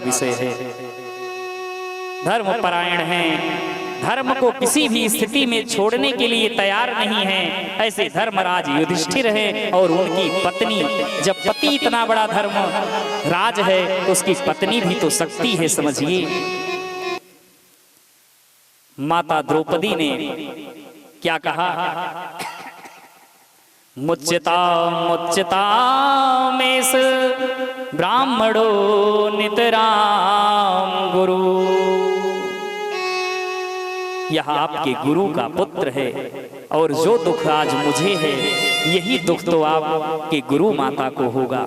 विषय है। धर्म परायण हैं, धर्म को किसी भी स्थिति में छोड़ने के लिए तैयार नहीं है। ऐसे धर्मराज युधिष्ठिर है और उनकी पत्नी। जब पति इतना बड़ा धर्म राज है तो उसकी पत्नी भी तो शक्ति है, समझिए। माता द्रौपदी ने क्या कहा? मुच्यता मुच्यता मेष ब्राह्मणो नितराम गुरु। यह आपके गुरु का पुत्र है और जो दुख आज मुझे है यही दुख तो आपके गुरु माता को होगा।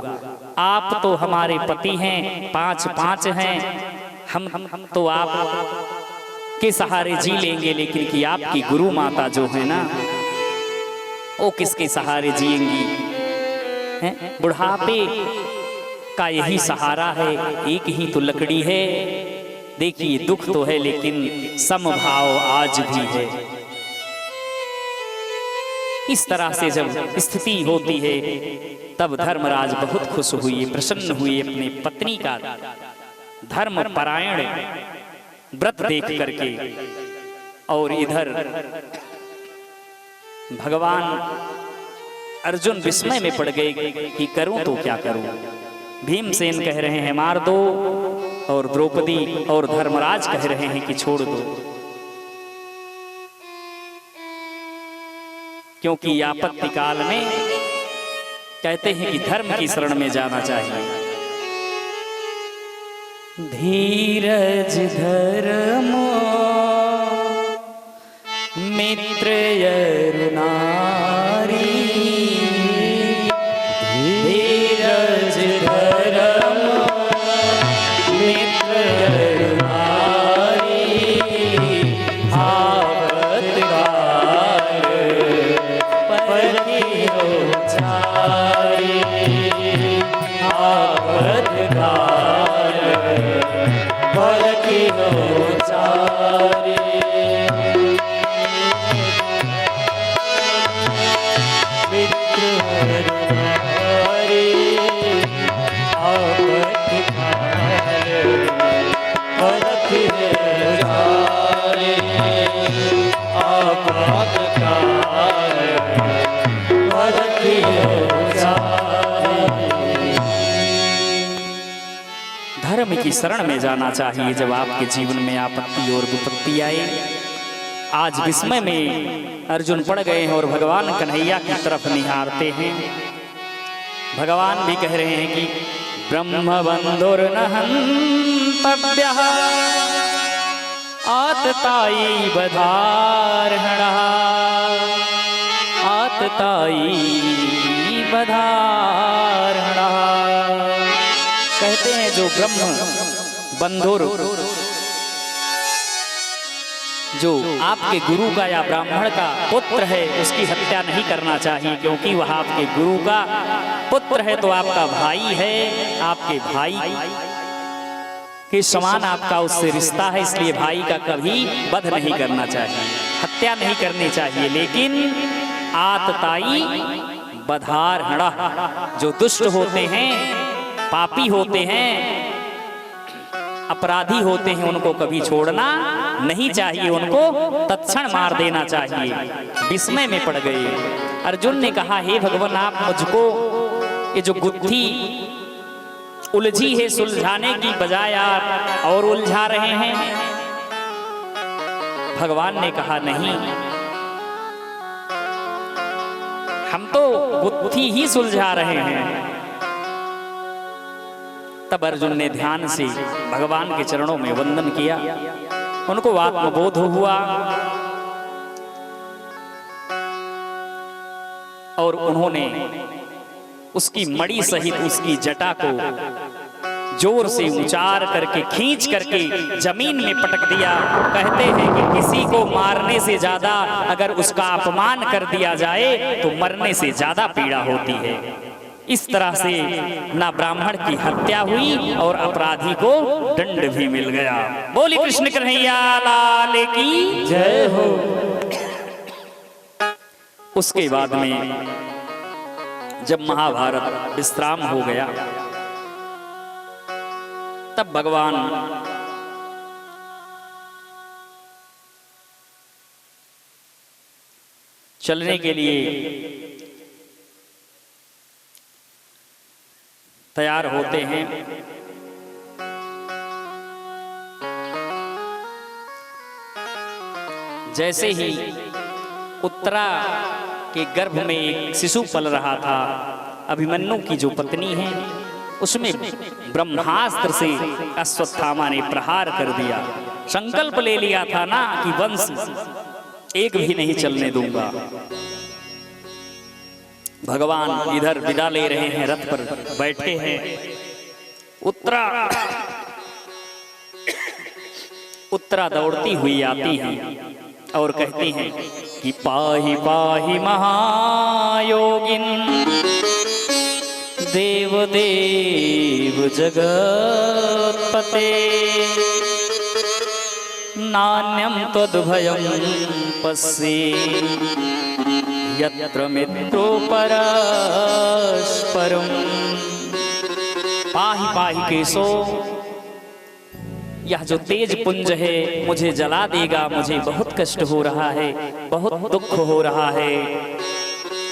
आप तो हमारे पति हैं, 5 हैं, हम तो आप के सहारे जी लेंगे, लेकिन कि आपकी गुरु माता जो है ना वो किसके सहारे जिएंगी? बुढ़ापे का यही सहारा है, एक ही तो लकड़ी है। देखिए दुख तो है लेकिन समभाव आज भी है। इस तरह से जब स्थिति होती है तब धर्मराज बहुत खुश हुए, प्रसन्न हुए अपने पत्नी का धर्म परायण व्रत देख करके। और इधर भगवान अर्जुन विस्मय में पड़ गए कि करूं तो क्या करूं। भीमसेन कह रहे हैं मार दो और द्रौपदी और धर्मराज कह रहे हैं कि छोड़ दो, क्योंकि आपत्ति काल में कहते हैं कि धर्म की शरण में जाना चाहिए। धीरज धर्मो मित्र नारी, धीरज धर्मो मित्र नारी, आपत्काल परियो छाई, आपत्काल परियो छाई। धर्म की शरण में जाना चाहिए जब आपके जीवन में आपत्ति और विपत्ति आए। आज विस्मय में अर्जुन पड़ गए हैं और भगवान कन्हैया की तरफ निहारते हैं। भगवान भी कह रहे हैं कि ब्रह्मबंधुर्न हन्तव्यः आततायी बधार्हणः, आततायी बधार्हणः। कहते हैं जो ब्रह्म बंधुर, जो आपके गुरु का या ब्राह्मण का पुत्र है उसकी हत्या नहीं करना चाहिए, क्योंकि वह आपके गुरु का पुत्र है तो आपका भाई है, आपके भाई के समान आपका उससे रिश्ता है। इसलिए भाई का कभी वध नहीं करना चाहिए, हत्या नहीं करनी चाहिए। लेकिन आतताई बधार्हणः, जो दुष्ट होते हैं, पापी होते हैं, अपराधी होते हैं, उनको कभी छोड़ना नहीं चाहिए, उनको तत्क्षण मार देना चाहिए। विस्मय में पड़ गए। अर्जुन ने कहा हे भगवान, आप मुझको ये जो गुत्थी उलझी है सुलझाने की बजाय आप और उलझा रहे हैं। भगवान ने कहा नहीं, हम तो गुत्थी ही सुलझा रहे हैं। तब अर्जुन ने ध्यान से भगवान के चरणों में वंदन किया, उनको आत्मबोध हुआ और उन्होंने उसकी मणि सहित उसकी जटा को जोर से उचार करके खींच करके जमीन में पटक दिया। कहते हैं कि किसी को मारने से ज्यादा अगर उसका अपमान कर दिया जाए तो मरने से ज्यादा पीड़ा होती है। इस तरह से ना ब्राह्मण की हत्या हुई और अपराधी को दंड भी मिल गया। बोली कृष्ण कन्हैया लाल की जय हो। उसके बाद में जब महाभारत विश्राम हो गया तब भगवान चलने के लिए तैयार होते हैं। जैसे ही उत्तरा के गर्भ में एक शिशु पल रहा था, अभिमन्यु की जो पत्नी है उसमें ब्रह्मास्त्र से अश्वत्थामा ने प्रहार कर दिया। संकल्प ले लिया था ना कि वंश एक भी नहीं चलने दूंगा। भगवान इधर विदा ले रहे हैं, रथ पर बैठे हैं। उत्तरा दौड़ती हुई आती है और कहती हैं कि पाहि पाहि महायोगिन देव देव जगत्पते नान्यं त्वद्भयं पश्ये यत्र मित्रो परस्परम। पाहि पाहि केशो, यह जो तेज पुंज है मुझे जला देगा, मुझे बहुत कष्ट हो रहा है, बहुत दुख हो रहा है।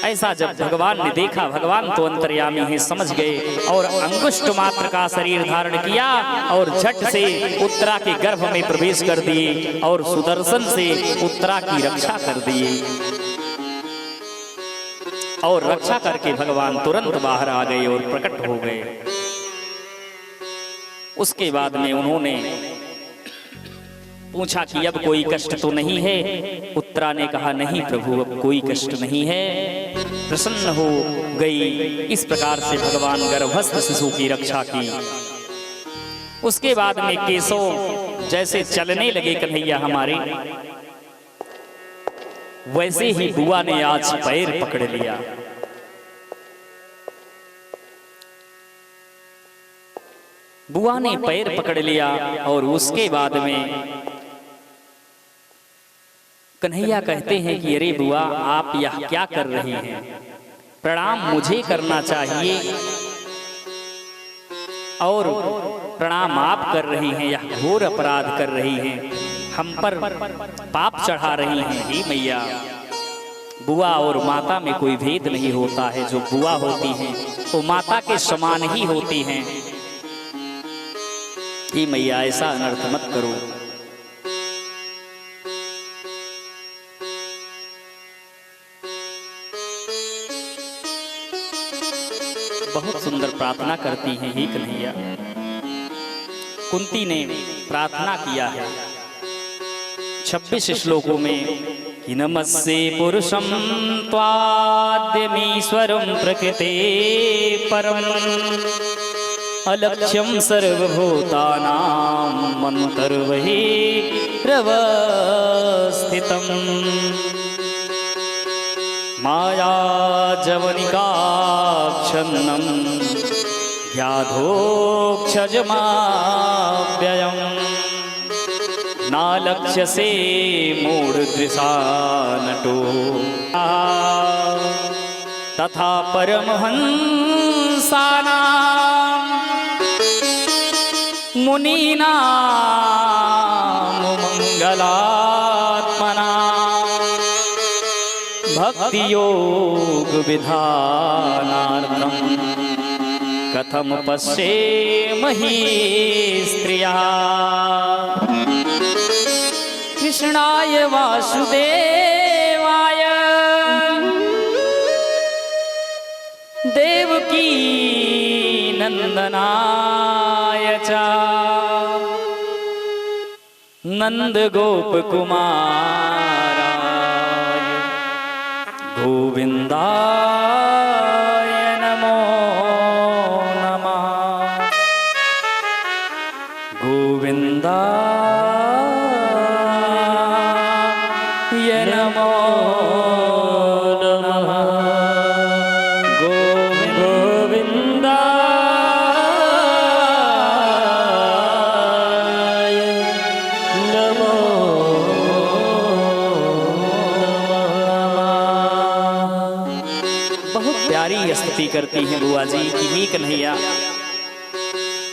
ऐसा जब भगवान ने देखा, भगवान तो अंतर्यामी है, समझ गए और अंगुष्ठ मात्र का शरीर धारण किया और झट से उत्तरा के गर्भ में प्रवेश कर दिए और सुदर्शन से उत्तरा की रक्षा कर दिए। और रक्षा करके भगवान तुरंत बाहर आ गए और प्रकट हो गए। उसके बाद में उन्होंने पूछा कि अब कोई कष्ट तो नहीं है। उत्तरा ने कहा नहीं प्रभु, अब कोई कष्ट नहीं है। प्रसन्न हो गई। इस प्रकार से भगवान गर्भस्थ शिशु की रक्षा की। उसके बाद में केशव जैसे चलने लगे कन्हैया हमारे, वैसे ही बुआ ने आज पैर पकड़ लिया। बुआ ने पैर पकड़ लिया और उसके बाद में कन्हैया कहते हैं कि अरे बुआ आप यह क्या कर रही हैं? प्रणाम मुझे करना चाहिए और प्रणाम आप कर रही हैं, यह घोर अपराध कर रही हैं, हम पर पाप चढ़ा रही हैं। हे मैया, बुआ और माता में कोई भेद नहीं होता है। जो बुआ होती हैं वो माता के समान ही होती हैं। हे मैया ऐसा अनर्थ मत करो। बहुत सुंदर प्रार्थना करती हैं हे कन्हैया। कुंती ने प्रार्थना किया है 26 श्लोकों में कि नमस्ते पुरुषं त्वाद्यमीश्वरं प्रकृते परम अलक्ष्यं सर्वभूतानां मन्तर्बहिरवस्थितम् मायाजवनिकाक्षन्नं व्याधोक्षजमाव्ययम् नालक्ष्यसे मूढदृशानटो तथा परमहंसानां मुनीनां मंगलात्मनां भक्तियोग विधानार्थं कथम पश्येमहि स्त्रियः कृष्णाय वासुदेवाय देवकी नंदनाय च नंद गोप कुमाराय गोविंदाय नमो नमः गोविंदाय नमो स्तुति करती हैं बुआ जी कि हे कन्हैया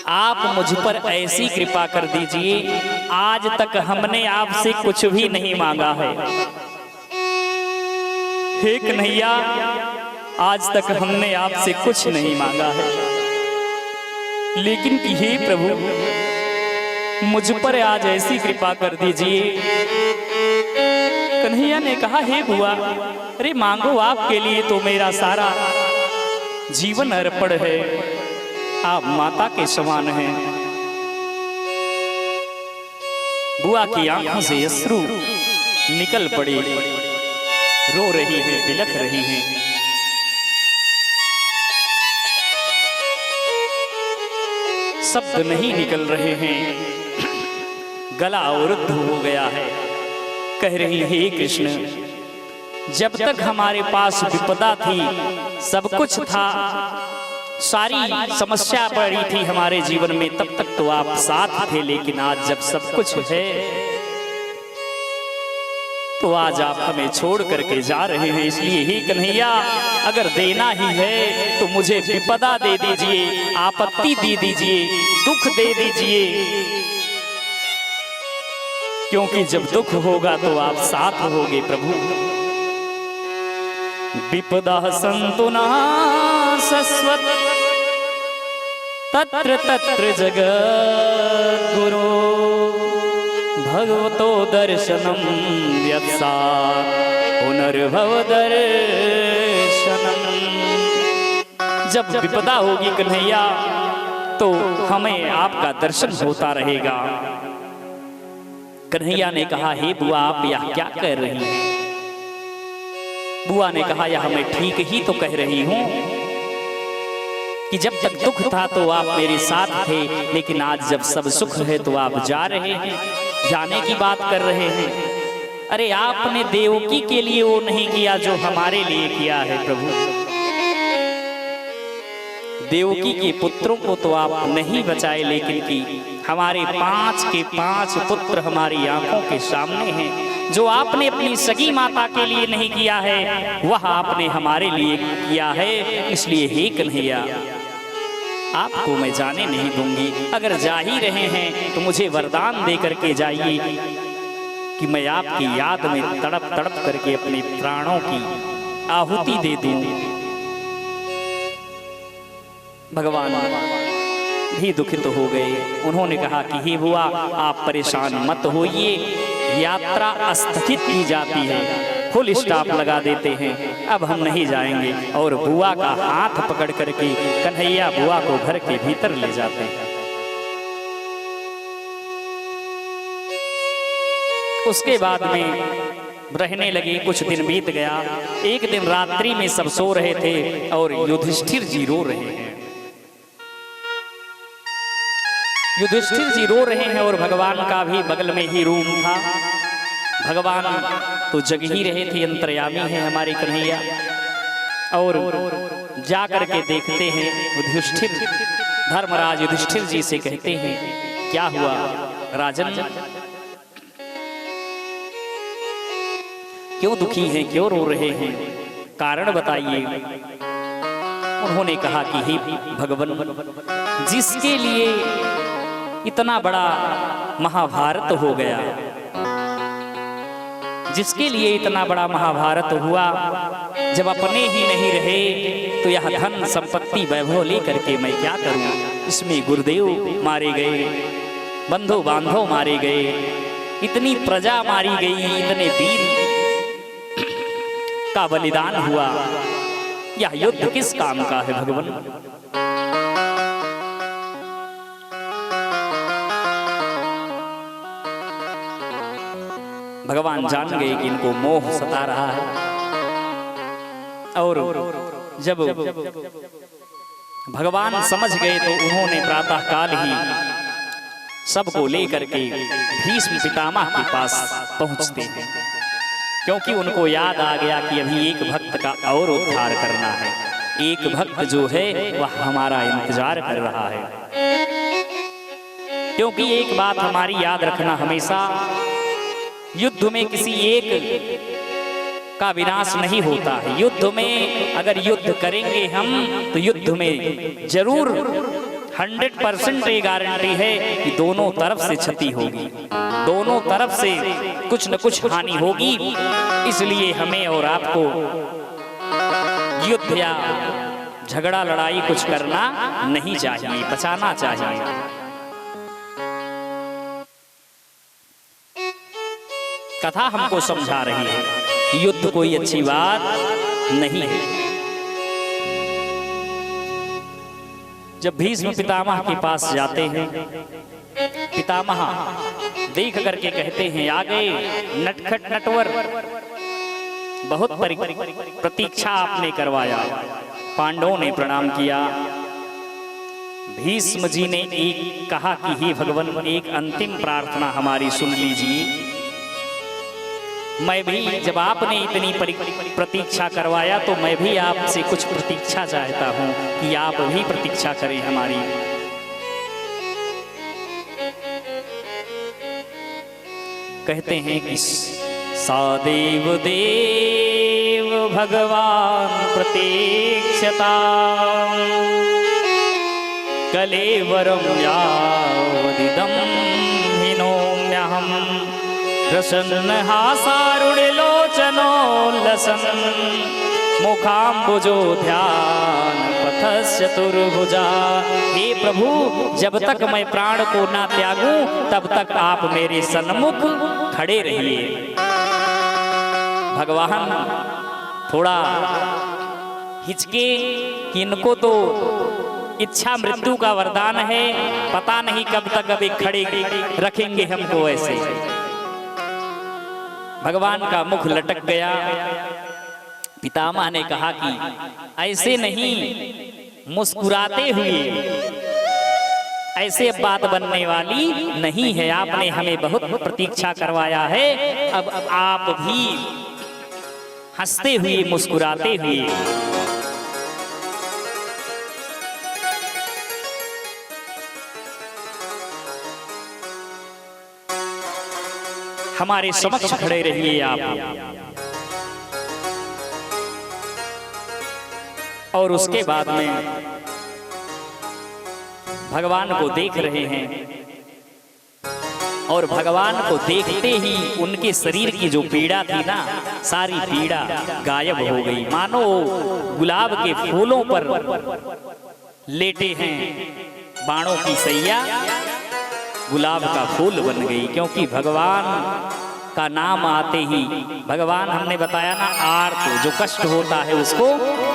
आप मुझ पर ऐसी कृपा कर दीजिए, आज तक हमने आपसे कुछ भी नहीं मांगा है। हे कन्हैया, आज तक हमने आपसे कुछ नहीं मांगा है, लेकिन कि हे प्रभु मुझ पर आज ऐसी कृपा कर दीजिए। कन्हैया ने कहा, हे बुआ, अरे मांगो, आपके लिए तो मेरा सारा जीवन अर्पण है, आप माता के समान हैं। बुआ की आंखों से अश्रु निकल पड़े, रो रही है, बिलख रही है। शब्द नहीं निकल रहे हैं, गला अवरुद्ध हो गया है। कह रही है, हे कृष्ण, जब तक हमारे पास विपदा थी, सब कुछ था, सारी समस्या पड़ी थी हमारे जीवन में, तब तक तो आप साथ थे, लेकिन आज जब सब कुछ है तो आज आप हमें छोड़ करके जा रहे हैं। इसलिए ही कन्हैया, अगर देना ही है तो मुझे विपदा दे दीजिए, आपत्ति दे दीजिए, दुख दे दीजिए, क्योंकि जब दुख होगा तो आप साथ होगे प्रभु। विपदा सन्तु न शश्वत् तत्र तत्र जगद्गुरो भगवतो दर्शनम यत्सा पुनर्भव दर्शनम। जब विपदा होगी कन्हैया तो हमें आपका दर्शन होता रहेगा। कन्हैया ने कहा, हे बुआ, आप यह क्या कह रही हैं? बुआ ने कहा, यह मैं ठीक ही तो कह रही हूं कि जब तक दुख था तो आप मेरे साथ थे, लेकिन आज जब सब सुख है तो आप जा रहे हैं, जाने की बात कर रहे हैं। अरे आपने देवकी के लिए वो नहीं किया जो हमारे लिए किया है प्रभु। देवकी के पुत्रों को तो आप नहीं बचाए, लेकिन कि हमारे 5 के 5 पुत्र हमारी आंखों के सामने हैं। जो आपने अपनी सगी माता के लिए नहीं किया है, वह आपने हमारे लिए किया है। इसलिए हे कन्हैया, आपको मैं जाने नहीं दूंगी। अगर जा ही रहे हैं तो मुझे वरदान दे करके जाइए कि मैं आपकी याद में तड़प तड़प करके अपने प्राणों की आहुति दे दूं। भगवान भी दुखित हो गए। उन्होंने कहा कि हे बुआ, आप परेशान मत होइए, यात्रा स्थगित की जाती है, फुल स्टॉप लगा देते हैं, अब हम नहीं जाएंगे। और बुआ का हाथ पकड़ करके कन्हैया बुआ को घर के भीतर ले जाते हैं। उसके बाद में रहने लगे। कुछ दिन बीत गया। एक दिन रात्रि में सब सो रहे थे और युधिष्ठिर जी रो रहे हैं। युधिष्ठिर जी रो रहे हैं और भगवान का भी बगल में ही रूम था। भगवान तो जग ही रहे थे, अंतर्यामी है हमारे कन्हैया। और जा करके देखते हैं, युधिष्ठिर, धर्मराज युधिष्ठिर जी से कहते हैं, क्या हुआ राजन, क्यों दुखी हैं, क्यों रो रहे हैं, कारण बताइए। उन्होंने कहा कि हे भगवान, जिसके लिए इतना बड़ा महाभारत हो गया, जिसके लिए इतना बड़ा महाभारत हुआ, जब अपने ही नहीं रहे तो यह धन संपत्ति वैभव लेकर के मैं क्या करूं। इसमें गुरुदेव मारे गए, बंधु बांधव मारे गए, इतनी प्रजा मारी गई, इतने वीर का बलिदान हुआ, यह युद्ध किस काम का है भगवान। भगवान जान गए कि इनको मोह सता रहा है। और जब भगवान समझ गए तो उन्होंने प्रातः काल ही सबको लेकर के भीष्म पितामह के पास पहुंचते हैं, क्योंकि उनको याद आ गया कि अभी एक भक्त का और उद्धार करना है। एक भक्त जो है वह हमारा इंतजार कर रहा है। क्योंकि एक बात हमारी याद रखना, हमेशा युद्ध में किसी एक का विनाश नहीं होता है। युद्ध में अगर युद्ध करेंगे हम तो युद्ध में जरूर 100% ये गारंटी है कि दोनों तरफ से क्षति होगी, दोनों तरफ से कुछ न कुछ हानि होगी। इसलिए हमें और आपको युद्ध या झगड़ा लड़ाई कुछ करना नहीं चाहिए, बचाना चाहिए। कथा हमको समझा रही है कि युद्ध कोई अच्छी बात नहीं है। जब भीष्म पितामह के पास जाते हैं, पितामह देख करके कहते हैं, आ गए नटखट नटवर, बहुत प्रतीक्षा आपने करवाया। पांडवों ने प्रणाम किया। भीष्म जी ने एक कहा कि हे भगवान, एक अंतिम प्रार्थना हमारी सुन लीजिए। मैं भी, जब आपने इतनी प्रतीक्षा करवाया तो मैं भी आपसे कुछ प्रतीक्षा चाहता हूं कि आप भी प्रतीक्षा करें हमारी। कहते हैं कि सादेव देव भगवान प्रतीक्षता कलेवरम यावदिदं हिनोम्यहम् प्रसन्न हासारुणलोचनोल्लसन् मुखाम्बुजो ध्यान पथश्चतुर्भुजा। हे प्रभु, जब तक मैं प्राण को ना त्यागूं तब तक आप मेरे सन्मुख खड़े रहिए। भगवान थोड़ा हिचके कि इनको तो इच्छा मृत्यु का वरदान है, पता नहीं कब तक अभी खड़े रखेंगे हमको ऐसे। भगवान का मुख लटक गया। पितामह ने कहा कि ऐसे नहीं, मुस्कुराते हुए, ऐसे बात बनने वाली नहीं है। आपने हमें बहुत प्रतीक्षा करवाया है, अब आप भी हंसते हुए मुस्कुराते हुए हमारे समक्ष खड़े रहिए आप। और उसके बाद में भगवान को देख रहे हैं और भगवान को देखते ही उनके शरीर की जो पीड़ा थी ना, सारी पीड़ा गायब हो गई। मानो गुलाब के फूलों पर लेटे हैं, बाणों की सैया गुलाब का फूल बन गई। क्योंकि भगवान का नाम आते ही, भगवान हमने बताया ना, आर्त जो कष्ट होता है उसको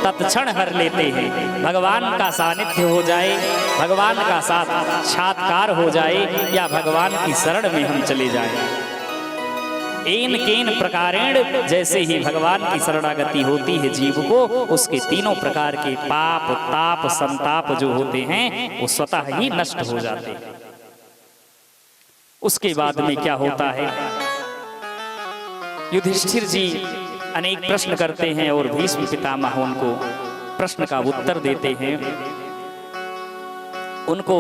तत्क्षण हर लेते हैं। भगवान का सानिध्य हो जाए, भगवान का साक्षात्कार हो जाए या भगवान की शरण में हम चले जाएं, एन केन प्रकारेण, जैसे ही भगवान की शरणागति होती है जीव को, उसके तीनों प्रकार के पाप ताप संताप जो होते हैं वो स्वतः ही नष्ट हो जाते हैं। उसके बाद में क्या होता है, युधिष्ठिर जी अनेक प्रश्न करते हैं और भीष्म पितामह उनको प्रश्न का उत्तर देते हैं, उनको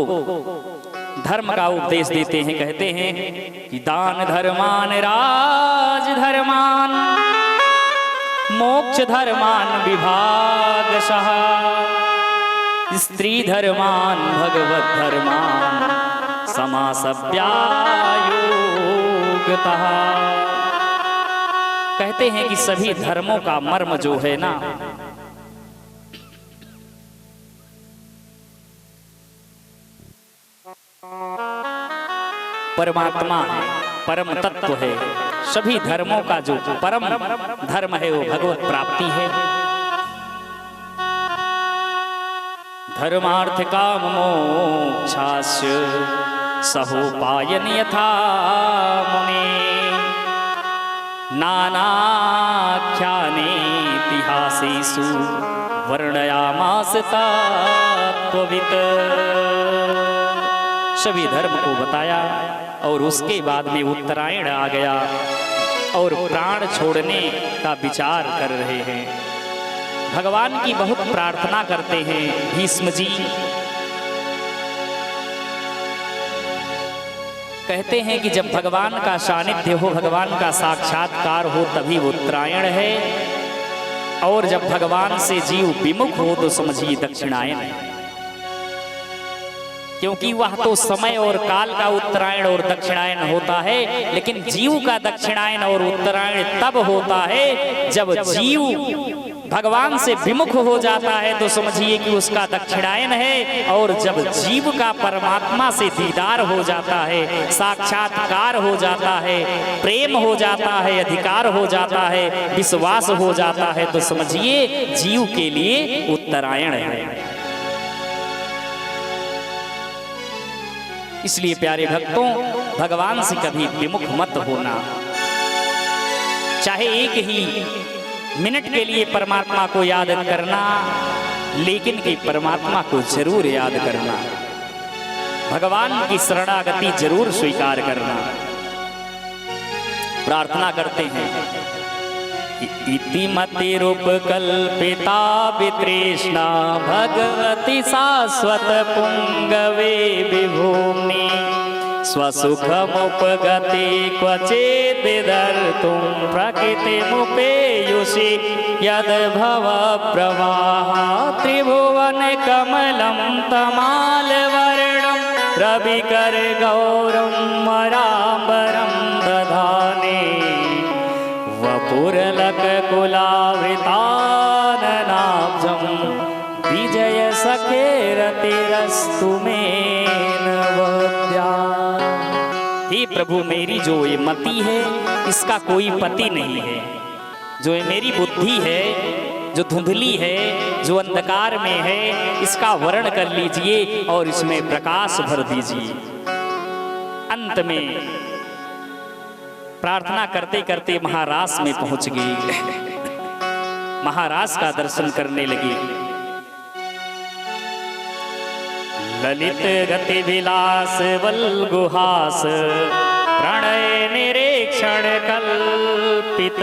धर्म का उपदेश देते हैं। कहते हैं कि दान धर्मान राज धर्मान मोक्ष धर्मान विभागशः स्त्री धर्मान भगवत धर्मान समासव्यायोगतः। कहते हैं कि सभी धर्मों का मर्म जो है ना, परमात्मा है, परम तत्व है। सभी धर्मों का जो परम धर्म है वो भगवत प्राप्ति है। धर्मार्थ काम मोक्षास्य सहोपायन यथा मुने नानाख्यानेतिहासेषु वर्णयामास तत्त्ववित्। सभी धर्म को बताया और उसके बाद में उत्तरायण आ गया और प्राण छोड़ने का विचार कर रहे हैं। भगवान की बहुत प्रार्थना करते हैं भीष्म जी। कहते हैं कि जब भगवान का सानिध्य हो, भगवान का साक्षात्कार हो, तभी उत्तरायण है। और जब भगवान से जीव विमुख हो तो समझिए दक्षिणायन है। क्योंकि वह तो समय और काल का उत्तरायण और दक्षिणायन होता है, लेकिन जीव का दक्षिणायन और उत्तरायण तब होता है जब जीव भगवान से विमुख हो जाता है, तो समझिए कि उसका दक्षिणायन है। और जब जीव का परमात्मा से दीदार हो जाता है, साक्षात्कार हो जाता है, प्रेम हो जाता है, अधिकार हो जाता है, विश्वास हो जाता है, तो समझिए जीव के लिए उत्तरायण है। इसलिए प्यारे भक्तों, भगवान से कभी विमुख मत होना। चाहे एक ही मिनट के लिए परमात्मा को याद करना, लेकिन कि परमात्मा को जरूर याद करना, भगवान की शरणागति जरूर स्वीकार करना। प्रार्थना करते हैं, इति मतिरुपकल्पिता वितृष्णा भगवती शाश्वत पुंगवे विभूमि स्वसुखमुपगते क्वचित् विदर्तुं प्रकृतिमुपेयुषि यद्भव प्रवाह त्रिभुवन कमलं तमालवर्णं रविकर गौरं वराम्बरं दधाने वपुरलककुलावृताननाब्जं विजय सखेरतिरस्तु मे नवद्या। हे प्रभु, मेरी जो ये मति है इसका कोई पति नहीं है। जो ये मेरी बुद्धि है, जो धुंधली है, जो अंधकार में है, इसका वर्ण कर लीजिए और इसमें प्रकाश भर दीजिए। अंत में प्रार्थना करते करते महारास में पहुंच गई। महारास का दर्शन करने लगी। ललित गति विलास वल्गुहास प्रणय निरीक्षण कल्पितरोरुमाना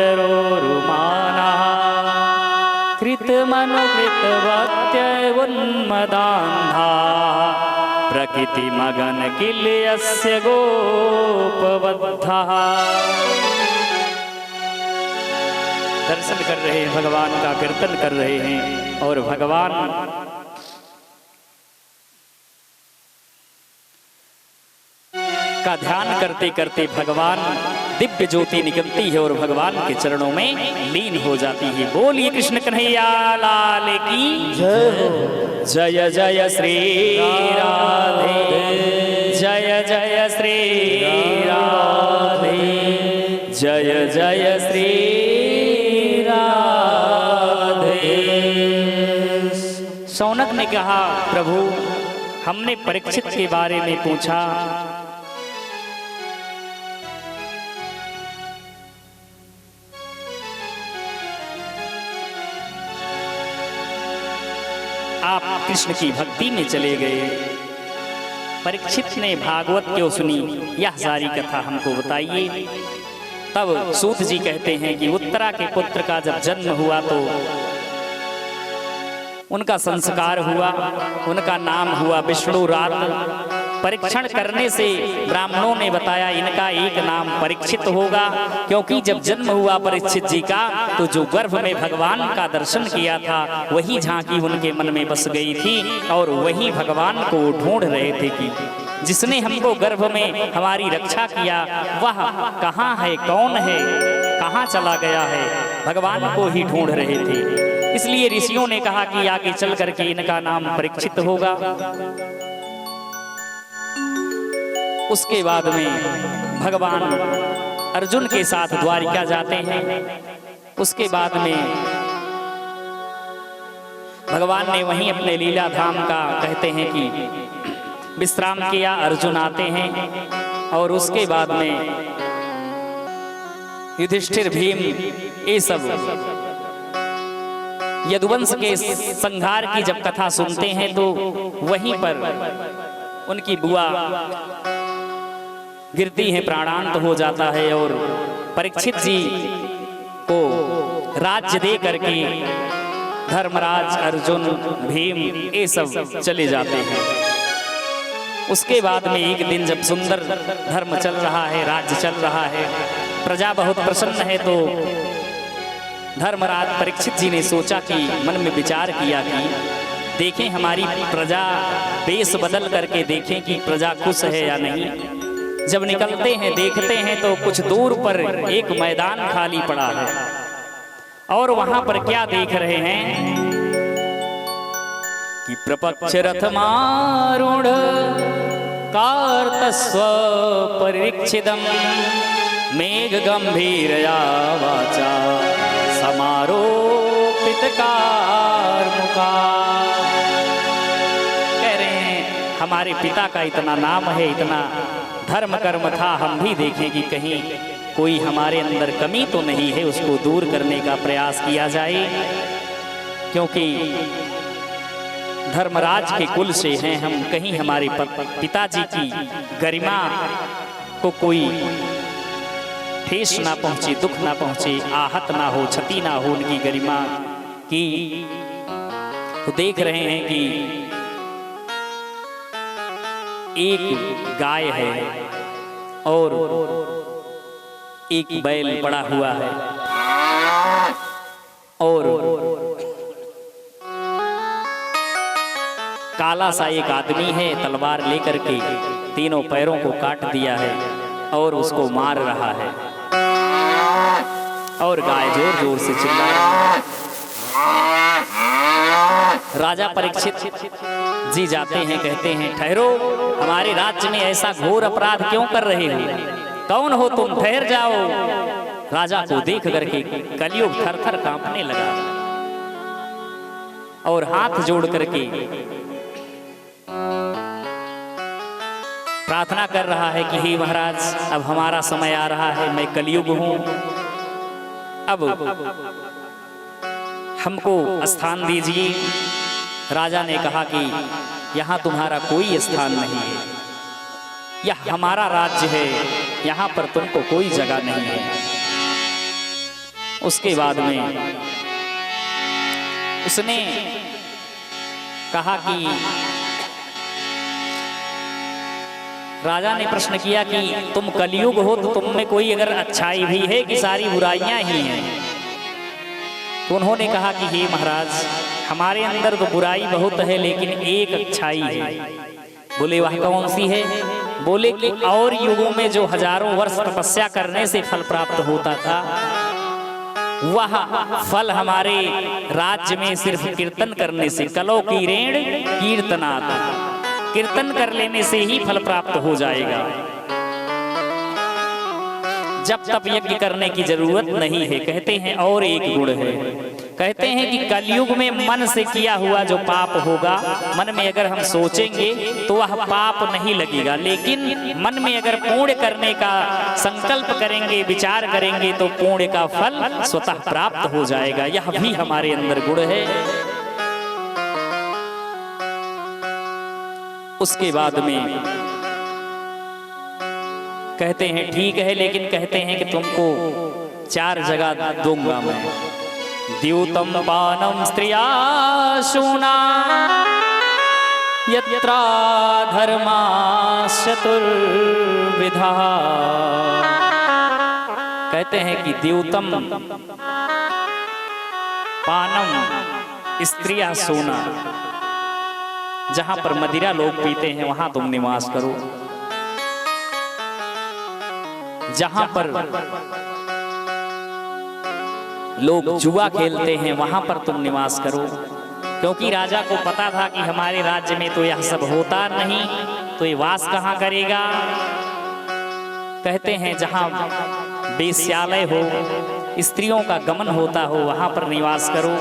कृत मनुकृत वत्य उन्मदान्धा प्रकृति मगन किल्यस्य गोपबद्धः। दर्शन कर रहे हैं, भगवान का कीर्तन कर रहे हैं, और भगवान का ध्यान करते करते भगवान दिव्य ज्योति निकलती है और भगवान के चरणों में लीन हो जाती है। बोलिए कृष्ण कन्हैया लाल की जय हो। जय जय श्री राधे, जय जय श्री राधे, जय जय श्री राधे। शौनक ने कहा, प्रभु हमने परीक्षित के बारे में पूछा, आप कृष्ण की भक्ति में चले गए। परीक्षित ने भागवत क्यों सुनी, यह सारी कथा हमको बताइए। तब सूत जी कहते हैं कि उत्तरा के पुत्र का जब जन्म हुआ तो उनका संस्कार हुआ, उनका नाम हुआ विष्णुरात। परीक्षण करने से ब्राह्मणों ने बताया इनका एक नाम परीक्षित होगा, क्योंकि जब जन्म हुआ परीक्षित जी का तो जो गर्भ में भगवान का दर्शन किया था वही झांकी उनके मन में बस गई थी, और वही भगवान को ढूंढ रहे थे कि जिसने हमको गर्भ में हमारी रक्षा किया वह कहाँ है, कौन है, कहाँ चला गया है, भगवान को ही ढूंढ रहे थे। इसलिए ऋषियों ने कहा कि आगे चल करके इनका नाम परीक्षित होगा। उसके बाद में भगवान अर्जुन के साथ द्वारिका जाते हैं। उसके बाद में भगवान ने वहीं अपने लीला धाम का कहते हैं कि विश्राम किया। अर्जुन आते हैं और उसके बाद में युधिष्ठिर, भीम, ये सब यदुवंश के संहार की जब कथा सुनते हैं तो वहीं पर उनकी बुआ गिरती है, प्राणांत हो जाता है, और परीक्षित जी को राज्य दे करके धर्मराज, अर्जुन, भीम ये सब चले जाते हैं। उसके बाद में एक दिन जब सुंदर धर्म चल रहा है, राज्य चल रहा है, प्रजा बहुत प्रसन्न है, तो धर्मराज परीक्षित जी ने सोचा कि मन में विचार किया कि देखें हमारी प्रजा, देश बदल करके देखें कि प्रजा खुश है या नहीं। जब निकलते हैं देखते हैं तो कुछ दूर पर एक मैदान खाली पड़ा है और वहां पर क्या देख रहे हैं कि प्रपक्ष रथमारूढ़ कार्तस्व परिक्षितम् मेघ गंभीरया वाचा समारोपित कारमुका। कह रहे हैं हमारे पिता का इतना नाम है, इतना धर्म कर्म था, हम भी देखें कि कहीं कोई हमारे अंदर कमी तो नहीं है, उसको दूर करने का प्रयास किया जाए। क्योंकि धर्मराज के कुल से हैं हम, कहीं हमारे पिताजी की गरिमा को कोई ठेस ना पहुंचे, दुख ना पहुंचे, आहत ना हो, क्षति ना हो उनकी गरिमा की। तो देख रहे हैं कि एक गाय है और एक बैल पड़ा हुआ है और काला सा एक आदमी है, तलवार लेकर के तीनों पैरों को काट दिया है और उसको मार रहा है और गाय जोर जोर से चिल्ला रही है। राजा परीक्षित जी जाते हैं, कहते हैं ठहरो, हमारे राज्य में ऐसा घोर अपराध क्यों कर रहे हो? कौन हो तुम? ठहर जाओ। राजा को देख करके कलियुग थर थर कांपने लगा और हाथ जोड़ करके प्रार्थना कर रहा है कि हे महाराज, अब हमारा समय आ रहा है, मैं कलियुग हूं, अब हमको स्थान दीजिए। राजा ने कहा कि यहाँ तुम्हारा कोई स्थान नहीं है, यह हमारा राज्य है, यहाँ पर तुमको कोई जगह नहीं है। उसके बाद में उसने कहा कि राजा ने प्रश्न किया कि तुम कलियुग हो तो तुम में कोई अगर अच्छाई भी है कि सारी बुराइयां ही हैं? तो उन्होंने कहा कि हे महाराज, हमारे अंदर तो बुराई बहुत है लेकिन एक अच्छाई है। बोले वह कौन सी है? बोले कि और युगों में जो हजारों वर्ष तपस्या करने से फल प्राप्त होता था, वह फल हमारे राज्य में सिर्फ कीर्तन करने से, कलो कीरेण कीर्तनात्, कीर्तन कर लेने से ही फल प्राप्त हो जाएगा। जब तप यज्ञ करने की जरूरत नहीं है। कहते हैं और एक गुण है, कहते हैं कि कलयुग में मन से किया हुआ जो पाप होगा, मन में अगर हम सोचेंगे तो वह पाप नहीं लगेगा, लेकिन मन में अगर पुण्य करने का संकल्प करेंगे, विचार करेंगे तो पुण्य का फल स्वतः प्राप्त हो जाएगा। यह भी हमारे अंदर गुण है। उसके बाद में कहते हैं ठीक है, लेकिन कहते हैं कि तुमको 4 जगह दूंगा मैं। द्यूतम पानम स्त्रिया शूना यत्रा धर्मा चतुर्विधा। कहते हैं कि द्यूतम पानम स्त्रिया सोना, जहां पर मदिरा लोग पीते हैं वहां तुम निवास करो, जहां पर लोग जुआ खेलते हैं वहां पर तुम निवास करो। क्योंकि राजा को पता था कि हमारे राज्य में तो यह सब होता नहीं, तो ये वास कहां करेगा। कहते हैं जहां वेश्यालय हो, स्त्रियों का गमन होता हो, वहां पर निवास करो।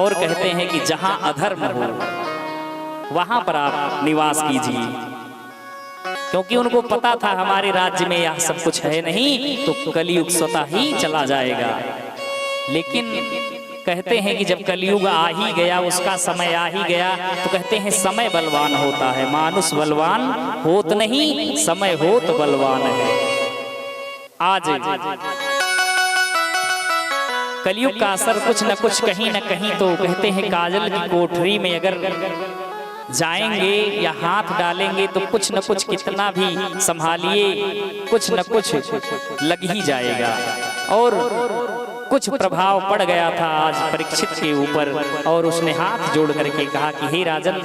और कहते हैं कि जहां अधर्म हो वहां पर आप निवास कीजिए, क्योंकि उनको पता था हमारे राज्य में यह सब कुछ है नहीं, तो कलयुग स्वतः ही चला जाएगा। लेकिन कहते हैं कि जब कलयुग आ ही गया, उसका समय आ ही गया, तो कहते हैं समय बलवान होता है, मानुष बलवान होत नहीं, समय होत बलवान है। आज कलयुग का असर कुछ न कुछ कहीं न कहीं, तो कहते हैं काजल की कोठरी में अगर जाएंगे या हाथ डालेंगे तो कुछ न कुछ, कितना भी संभालिए, कुछ न कुछ लग ही जाएगा। और कुछ प्रभाव पड़ गया था आज परीक्षित के ऊपर, और उसने हाथ जोड़ करके कहा कि हे राजन,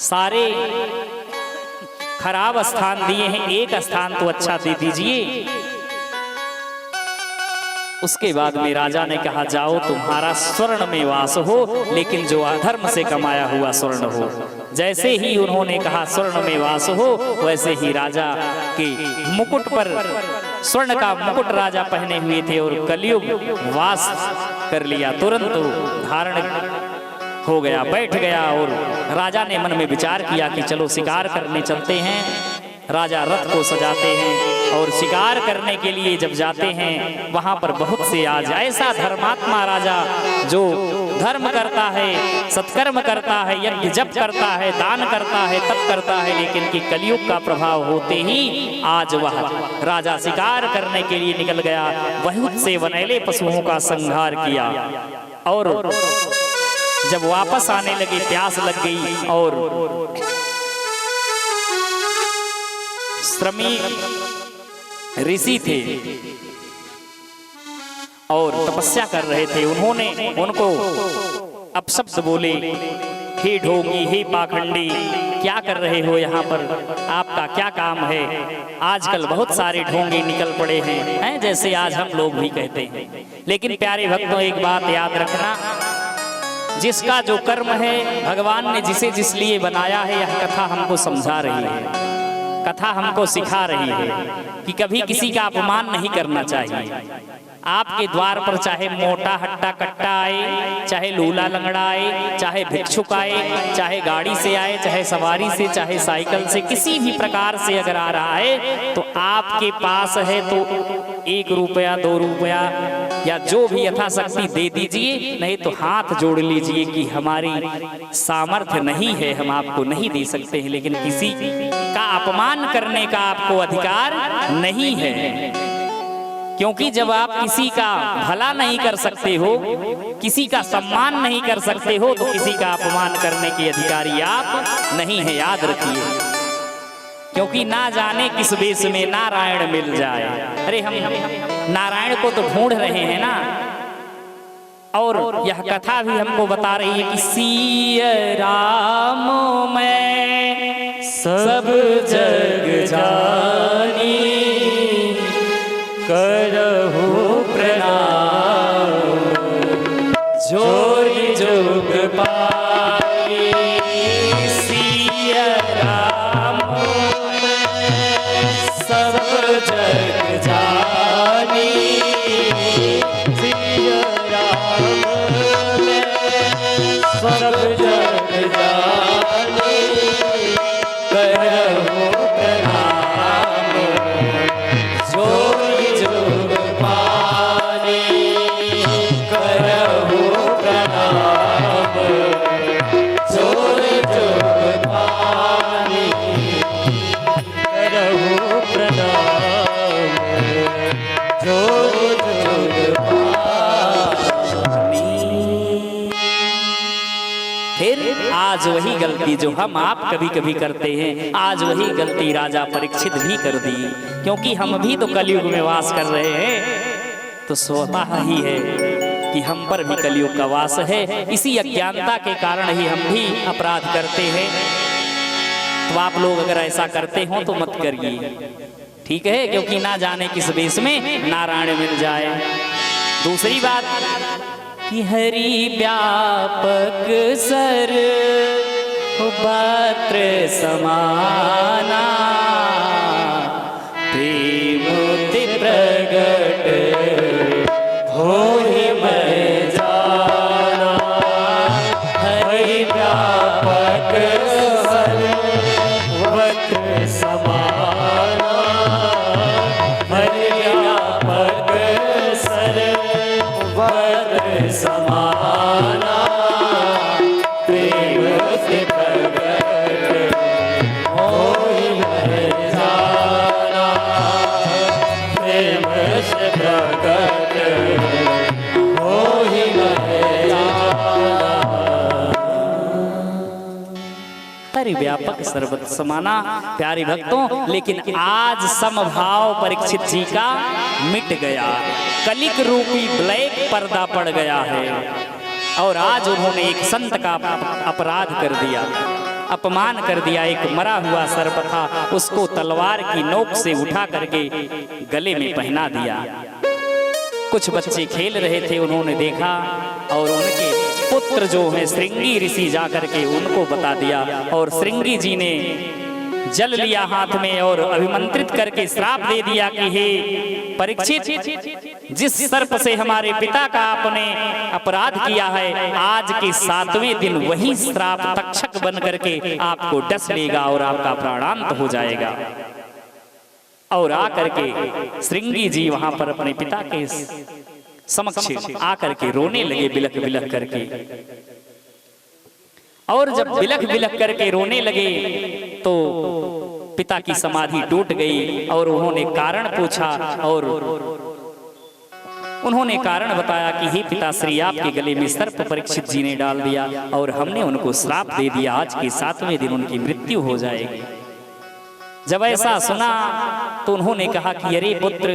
सारे खराब स्थान दिए हैं, एक स्थान तो अच्छा दे दीजिए। उसके बाद में राजा ने कहा, जाओ तुम्हारा स्वर्ण में वास हो, लेकिन जो अधर्म से कमाया हुआ स्वर्ण हो। जैसे ही उन्होंने कहा स्वर्ण में वास हो, वैसे ही राजा के मुकुट पर स्वर्ण का मुकुट राजा पहने हुए थे और कलयुग वास कर लिया, तुरंत धारण हो गया, बैठ गया। और राजा ने मन में विचार किया कि चलो शिकार करने चलते हैं। राजा रथ को सजाते हैं और शिकार करने के लिए जब जाते हैं, वहां पर बहुत से आज ऐसा धर्मात्मा राजा जो धर्म करता है, सत्कर्म करता है, यज्ञ जप करता है, दान करता है, तप करता है, लेकिन कि कलयुग का प्रभाव होते ही आज वह राजा शिकार करने के लिए निकल गया। बहुत से वनैले पशुओं का संहार किया और जब वापस आने लगे, प्यास लग गई और श्रमी ऋषि थे और तपस्या कर रहे थे। उन्होंने उनको अपशब्द बोले, हे ढोंगी, हे पाखंडी, क्या कर रहे हो यहाँ पर, आपका क्या काम है। आजकल बहुत सारे ढोंगे निकल पड़े हैं, जैसे आज हम लोग भी कहते हैं। लेकिन प्यारे भक्तों, एक बात याद रखना, जिसका जो कर्म है, भगवान ने जिसे जिस लिए बनाया है, यह कथा हमको समझा रही है, कथा हमको सिखा रही है कि कभी किसी का अपमान नहीं करना चाहिए। आपके द्वार पर चाहे मोटा हट्टा कट्टा आए, चाहे लूला लंगड़ा आए, चाहे भिक्षुक आए, चाहे गाड़ी से आए, चाहे सवारी से, चाहे साइकिल से, किसी भी प्रकार से अगर आ रहा है, तो आपके पास है तो 1 रुपया 2 रुपया या जो भी यथाशक्ति दे दीजिए, नहीं तो हाथ जोड़ लीजिए कि हमारी सामर्थ्य नहीं है, हम आपको नहीं दे सकते हैं। लेकिन किसी का अपमान करने का आपको अधिकार नहीं है, क्योंकि जब आप किसी का भला नहीं कर सकते हो, किसी का सम्मान नहीं कर सकते हो, तो किसी का अपमान करने के अधिकारी आप नहीं है, याद रखिए। क्योंकि ना जाने किस वेश में नारायण मिल जाए। अरे हम नारायण को तो ढूंढ रहे हैं ना, और यह कथा भी हमको बता रही है कि सिया राम मैं सब जग जानी, करहु प्रणाम जोरी जोग पाई। सिया राम सब जग जानी, सिया राम सब जग जानी, करहु प्रणाम जोरी जोग पानी, करहु प्रणाम जोरी जोग पानी, करहु प्रणाम जोरी जोग पानी। फिर आज वही गलती जो हम आप कभी कभी करते हैं, आज वही गलती राजा परीक्षित भी कर दी। क्योंकि हम भी तो कलयुग में वास कर रहे हैं, तो स्वतः ही है कि हम पर भी कलयुग का वास है। इसी अज्ञानता के कारण ही हम भी अपराध करते हैं। तो आप लोग अगर ऐसा करते हो तो मत करिए, ठीक है, क्योंकि ना जाने किस वेश में नारायण मिल जाए। दूसरी बात कि हरि व्यापक सर पात्र समाना, प्रेमोति प्रगट होहि मैं जाना। हरि व्यापक सर्वत्र समाना, हरि व्यापक सर्वत्र समाना, प्रेम से प्रगट होहि मैं जाना, प्रेम से प्रगट होहि मैं जाना। हरि व्यापक सर्वत्र समाना। प्यारे भक्तों, लेकिन आज समभाव परीक्षित जी का मिट गया, कलिक रूपी ब्लैक पर्दा पड़ गया है और आज उन्होंने एक संत का अपराध कर दिया, अपमान कर दिया। एक मरा हुआ सर्प था, उसको तलवार की नोक से उठा करके गले में पहना दिया। कुछ बच्चे खेल रहे थे, उन्होंने देखा और उनके पुत्र जो हैं श्रृंगी ऋषि जाकर के उनको बता दिया और श्रृंगी जी ने जल लिया हाथ में और अभिमंत्रित करके श्राप दे दिया कि हे परीक्षित, जिस सर्प से हमारे पिता का आपने अपराध किया है, आज के 7वें दिन वही श्राप तक्षक बन करके आपको डस लेगा और आपका प्राणांत हो जाएगा। और आकर के श्रृंगी जी वहां पर अपने पिता के समक्ष आकर के रोने लगे, बिलख बिलख करके। और जब बिलख बिलख करके रोने लगे तो पिता की समाधि टूट गई और उन्होंने कारण पूछा और उन्होंने कारण बताया कि हे पिताश्री, आपके गले में सर्प परीक्षित जी ने डाल दिया और हमने उनको श्राप दे दिया, आज के 7वें दिन उनकी मृत्यु हो जाएगी। जब ऐसा सुना तो उन्होंने कहा कि अरे पुत्र,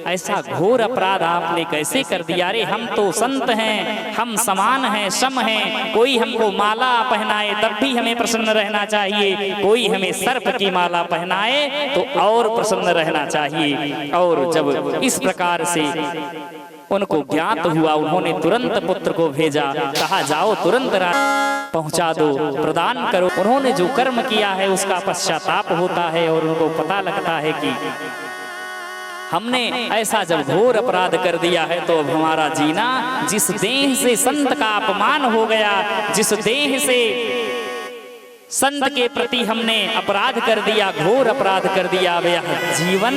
ऐसा घोर अपराध आपने कैसे कर दिया? अरे हम तो संत हैं, हम समान हैं, सम हैं, कोई हमको माला पहनाए तब भी हमें प्रसन्न रहना चाहिए, कोई हमें सर्प की माला पहनाए तो और प्रसन्न रहना चाहिए। और जब इस प्रकार से उनको ज्ञात हुआ, उन्होंने तुरंत पुत्र को भेजा, कहा जाओ तुरंत पहुंचा दो, प्रदान करो। उन्होंने जो कर्म किया है उसका पश्चाताप होता है और उनको पता लगता है कि हमने ऐसा जब घोर अपराध कर दिया है तो अब हमारा जीना, जिस देह से संत का अपमान हो गया, जिस देह से संत के प्रति हमने अपराध कर दिया, घोर अपराध कर दिया, अब यह जीवन,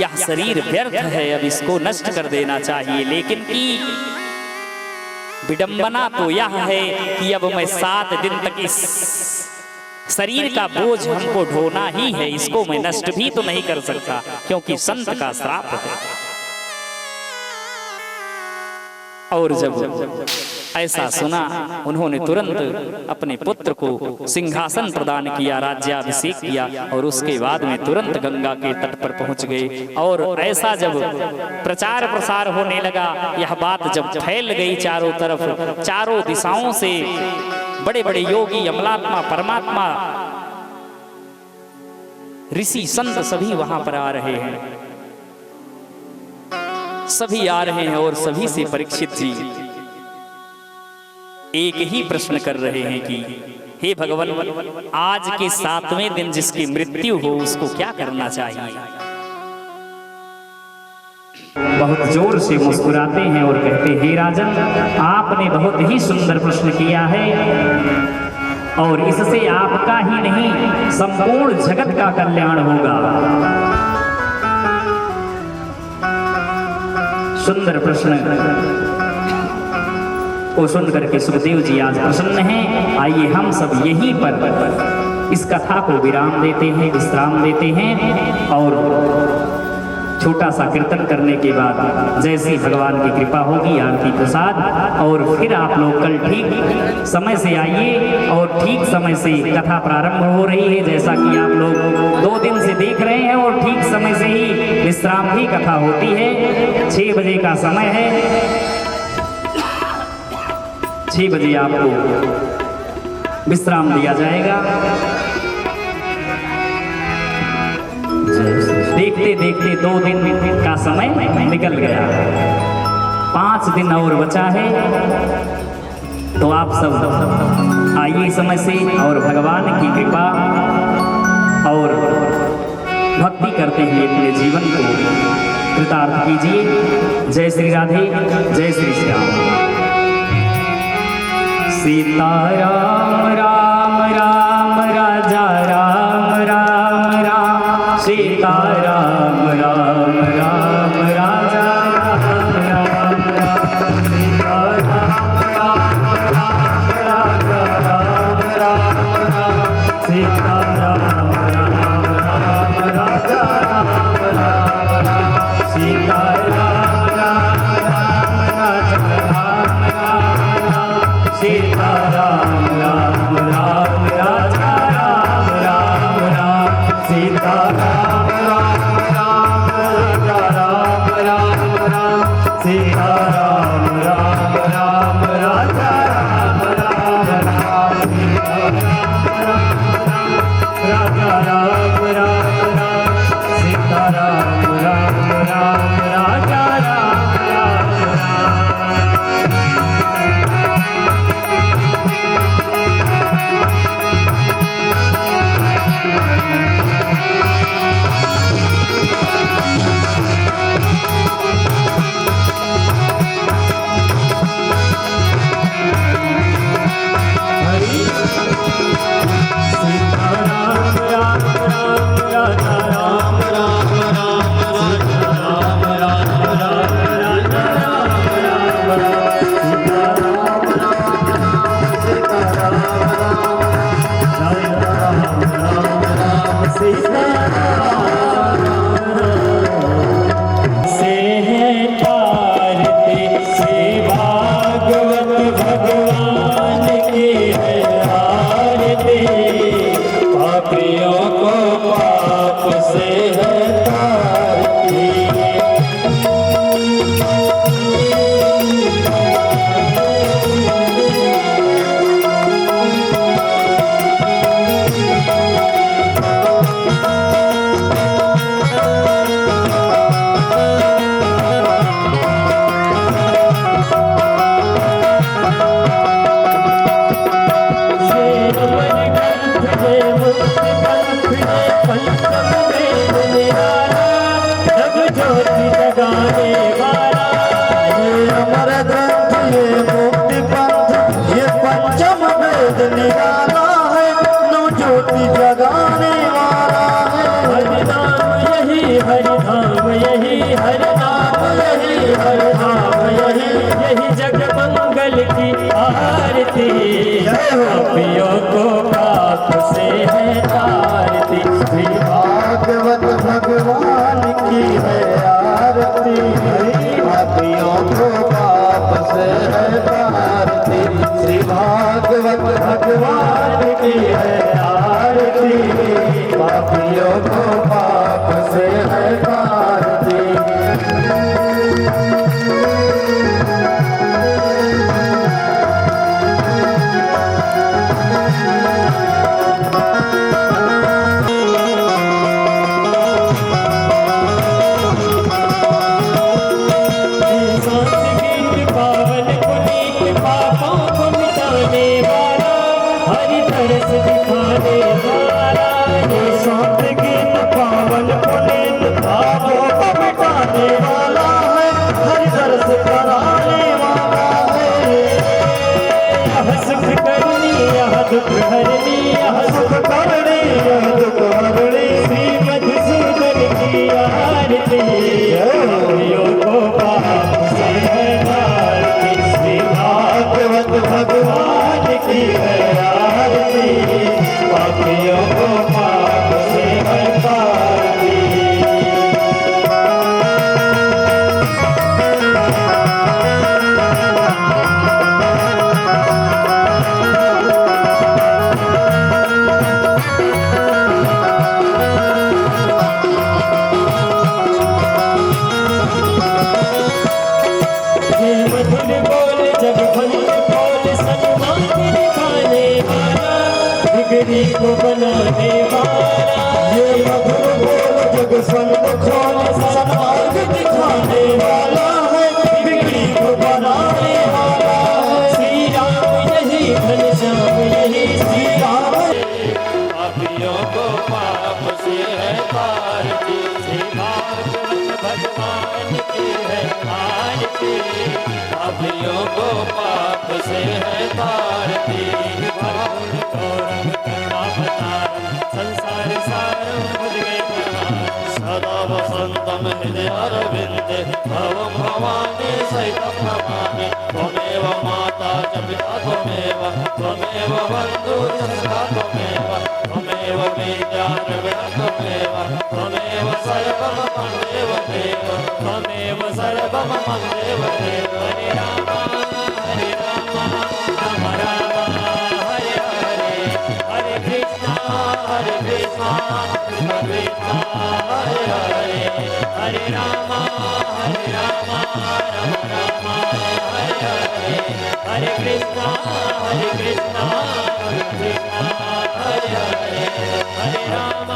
यह शरीर व्यर्थ है, अब इसको नष्ट कर देना चाहिए। लेकिन की विडंबना तो यह है कि अब मैं 7 दिन तक इस शरीर का बोझ हमको ढोना ही है, इसको मैं नष्ट भी तो नहीं कर सकता क्योंकि संत का श्राप है। और जब ऐसा सुना, उन्होंने तुरंत अपने पुत्र को सिंहासन प्रदान किया, राज्याभिषेक किया और उसके बाद में तुरंत गंगा के तट पर पहुंच गए। और ऐसा जब प्रचार प्रसार होने लगा, यह बात जब फैल गई चारों तरफ, चारों दिशाओं से बड़े बड़े योगी, अमलात्मा, परमात्मा, ऋषि, संत सभी वहां पर आ रहे हैं, सभी आ रहे हैं और सभी से परीक्षित जी एक ही प्रश्न कर रहे हैं कि हे भगवान, आज के 7वें दिन जिसकी मृत्यु हो उसको क्या करना चाहिए? बहुत जोर से मुस्कुराते हैं और कहते, हे राजन, आपने बहुत ही सुंदर प्रश्न किया है और इससे आपका ही नहीं संपूर्ण जगत का कल्याण होगा। सुंदर प्रश्न को सुन करके सुखदेव जी आज प्रसन्न हैं। आइए हम सब यहीं पर इस कथा को विराम देते हैं, विश्राम देते हैं और छोटा सा कीर्तन करने के बाद जैसी भगवान की कृपा होगी, आरती प्रसाद, और फिर आप लोग कल ठीक समय से आइए और ठीक समय से कथा प्रारंभ हो रही है। जैसा कि आप लोग 2 दिन से देख रहे हैं और ठीक समय से ही विश्राम भी कथा होती है। 6 बजे का समय है, 6 बजे आपको विश्राम दिया जाएगा। देखते देखते 2 दिन का समय निकल गया, 5 दिन और बचा है। तो आप सब आइए समय से और भगवान की कृपा और भक्ति करते हुए अपने जीवन को कृतार्थ कीजिए। जय श्री राधे, जय श्री श्याम। सीता राम राम राम राजा राम राम राम, सीता राम राम राम राजा राम राम राम, सीता राम राम राम राजा राम राम राम, सीता राम राम राम राजा राम राम राम, सीता राम राम राम राजा राम राम राम, सीता राम राम राम राजा राम। है तार की। निराला है, नव ज्योति जगाने वाला है। हरि नाम यही हरि धाम यही, हरि नाम यही हरि धाम यही, यही जग मंगल की आरती। पापियों को पाप से है तारती, श्री भागवत भगवान की है आरती। पापियों को पाप से है तारती, श्री भागवत भगवान की है आरती। पापियों को पाप से है तारती। दुख हरनी सुख करनी दुख हरनी, श्री मधुसूदन की आरती। पापियों को पाप से है तारती, श्री भागवत भगवान की है आरती। पापियों को पाप से है तारती। बिगड़ी को बनाने वाला, ये मधुर बोल जग संग खोल, सन्मार्ग दिखाने वाला है। बिगड़ी को बनाने वाला है, श्री राम यही घनश्याम यही, श्री राम। पापियों को पाप से है तारती, श्री भागवत भगवान की है आरती। पापियों को पाप से है तारती, संसार सारं भुजगे सदा वसंतम हृदय अरविंदे, भवं भवानी सहितं नमामि। त्वमेव माता च पिता त्वमेव, त्वमेव बन्धु च सखा त्वमेव, त्वमेव विद्या द्रविणं त्वमेव, त्वमेव सर्वं मम देव देव, त्वमेव सर्वं मम देव देव। हरे राम हरे राम राम राम हरे हरे, हरे कृष्णा कृष्ण कृष्ण हरे हरे, हरे राम राम राम हरे हरे, हरे कृष्ण कृष्ण हरे हरे, हरे राम